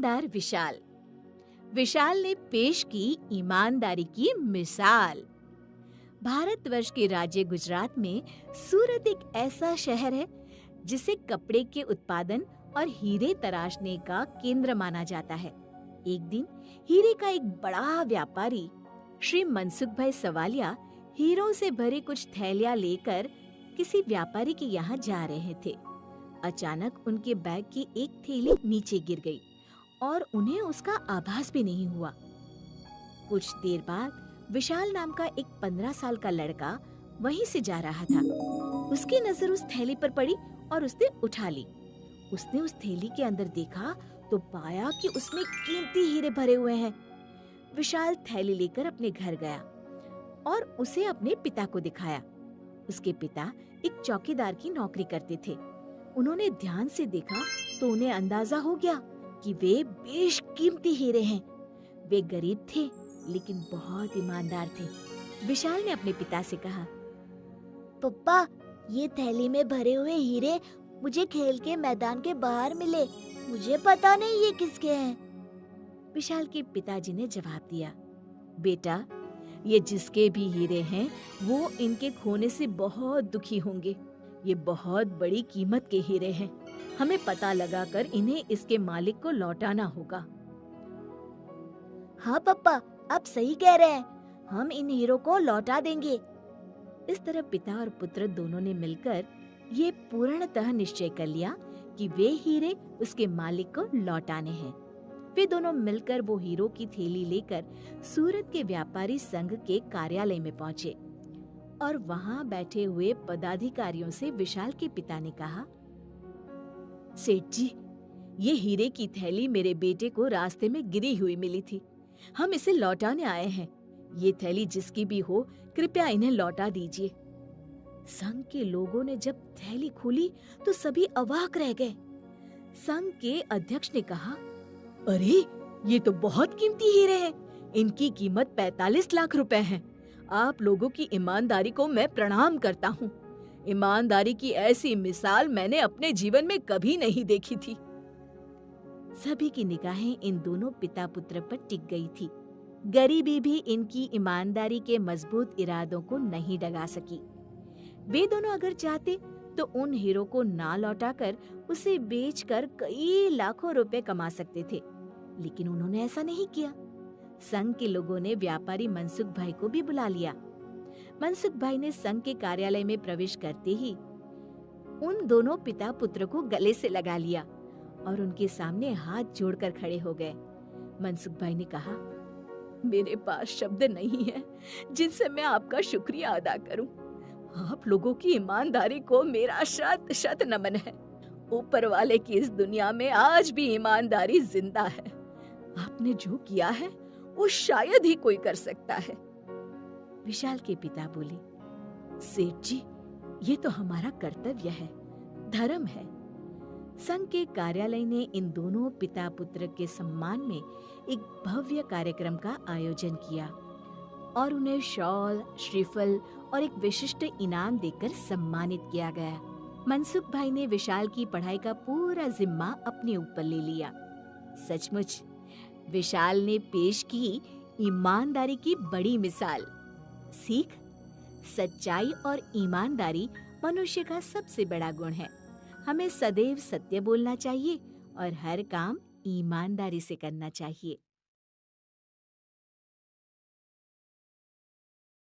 ईमानदार विशाल। विशाल ने पेश की ईमानदारी की मिसाल। भारतवर्ष के राज्य गुजरात में सूरत एक ऐसा शहर है जिसे कपड़े के उत्पादन और हीरे तराशने का केंद्र माना जाता है। एक दिन हीरे का एक बड़ा व्यापारी श्री मनसुख भाई सवालिया हीरों से भरे कुछ थैलियां लेकर किसी व्यापारी के यहाँ जा रहे थे। अचानक उनके बैग की एक थैली नीचे गिर गई और उन्हें उसका आभास भी नहीं हुआ। कुछ देर बाद विशाल नाम का एक 15 साल का लड़का वहीं से जा रहा था। उसकी नजर उस थैली पर पड़ी और उसने उठा ली। उसने उस थैली के अंदर देखा तो पाया कि उसमें कीमती हीरे भरे हुए हैं। विशाल थैली लेकर अपने घर गया और उसे अपने पिता को दिखाया। उसके पिता एक चौकीदार की नौकरी करते थे। उन्होंने ध्यान से देखा तो उन्हें अंदाजा हो गया कि वे बेशकीमती हीरे हैं। वे गरीब थे लेकिन बहुत ईमानदार थे। विशाल ने अपने पिता से कहा, पप्पा, ये थैली में भरे हुए हीरे मुझे खेल के मैदान के बाहर मिले। मुझे पता नहीं ये किसके हैं। विशाल के पिताजी ने जवाब दिया, बेटा, ये जिसके भी हीरे हैं वो इनके खोने से बहुत दुखी होंगे। ये बहुत बड़ी कीमत के हीरे हैं। हमें पता लगाकर इन्हें इसके मालिक को लौटाना होगा। हाँ पप्पा, आप सही कह रहे हैं। हम इन हीरों को लौटा देंगे। इस तरह पिता और पुत्र दोनों ने मिलकर ये पूर्णतः निश्चय कर लिया कि वे हीरे उसके मालिक को लौटाने हैं। वे दोनों मिलकर वो हीरो की थैली लेकर सूरत के व्यापारी संघ के कार्यालय में पहुंचे और वहां बैठे हुए पदाधिकारियों से विशाल के पिता ने कहा, सेठ जी, ये हीरे की थैली मेरे बेटे को रास्ते में गिरी हुई मिली थी। हम इसे लौटाने आए हैं। ये थैली जिसकी भी हो, कृपया इन्हें लौटा दीजिए। संघ के लोगों ने जब थैली खोली तो सभी अवाक रह गए। संघ के अध्यक्ष ने कहा, अरे, ये तो बहुत कीमती हीरे हैं। इनकी कीमत 45 लाख रुपए है। आप लोगों की ईमानदारी को मैं प्रणाम करता हूँ। ईमानदारी की ऐसी मिसाल मैंने अपने जीवन में कभी नहीं देखी थी। सभी की निगाहें इन दोनों पिता पुत्र पर टिक गई थी। गरीबी भी इनकी ईमानदारी के मजबूत इरादों को नहीं डगा सकी। वे दोनों अगर चाहते तो उन हीरो को ना लौटाकर उसे बेचकर कई लाखों रुपए कमा सकते थे, लेकिन उन्होंने ऐसा नहीं किया। संघ के लोगों ने व्यापारी मनसुख भाई को भी बुला लिया। मनसुख भाई ने संघ के कार्यालय में प्रवेश करते ही उन दोनों पिता पुत्र को गले से लगा लिया और उनके सामने हाथ जोड़कर खड़े हो गए। मनसुख भाई ने कहा, मेरे पास शब्द नहीं है जिनसे मैं आपका शुक्रिया अदा करूं। आप लोगों की ईमानदारी को मेरा शत शत नमन है। ऊपर वाले की इस दुनिया में आज भी ईमानदारी जिंदा है। आपने जो किया है वो शायद ही कोई कर सकता है। विशाल के पिता बोले, सेठ जी, ये तो हमारा कर्तव्य है, धर्म है। संघ के कार्यालय ने इन दोनों पिता पुत्र के सम्मान में एक भव्य कार्यक्रम का आयोजन किया और उन्हें शॉल, श्रीफल और एक विशिष्ट इनाम देकर सम्मानित किया गया। मनसुख भाई ने विशाल की पढ़ाई का पूरा जिम्मा अपने ऊपर ले लिया। सचमुच विशाल ने पेश की ईमानदारी की बड़ी मिसाल। सीख, सच्चाई और ईमानदारी मनुष्य का सबसे बड़ा गुण है। हमें सदैव सत्य बोलना चाहिए और हर काम ईमानदारी से करना चाहिए।